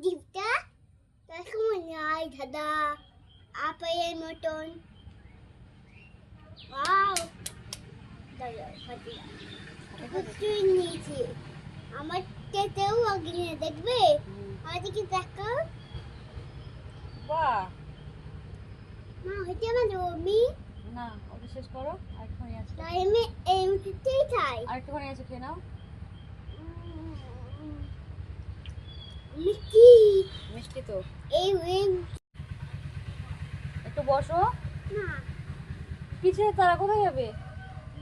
জিভটা তখন নাই দাদা আপেলের মতন। ওয়াও দাদা ফাটি তুই নিয়েছি আমার তেতেও আগে দেখবে আমাদেরকে দেখো বাহ মা হইতে আমার রমি না ওটা শেষ করো আরেকটুখানি আছে তাই আমি এই উঠতেই চাই আরেকটুখানি আছে খেয়ে নাও মিষ্টি মিষ্টি তো এই একটু বসো না পিছিয়ে তারা কোথায় যাবে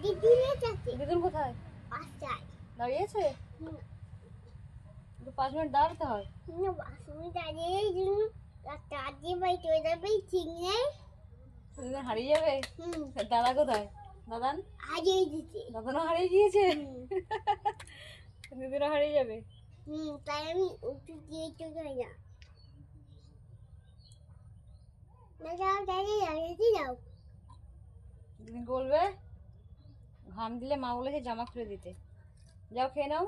দিদিনে যাচ্ছে দিদুন কোথায় বাসায় দাঁড়িয়েছে একটু 5 মিনিট দাঁড়াতে হয় না বাসুমি দাঁড়িয়ে দাদি ভাই চলে যাবে ঠিক নেই দিদুন হারিয়ে যাবে দাদা কোথায় দাদান হারিয়ে দিতে দাদানও হারিয়ে গিয়েছে দিদুনও হারিয়ে যাবে তাই আমি উঠে দিয়ে চলে যাই না যাও দাঁড়িয়ে দাঁড়িয়ে যাও দিদিনকে বলবে ঘাম দিলে মা বলেছে জামা খুলে দিতে যাও খেয়ে নাও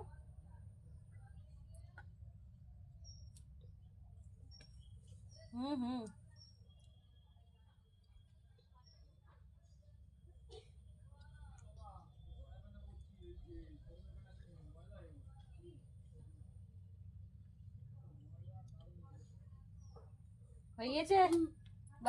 হুম হয়ে গিয়েছে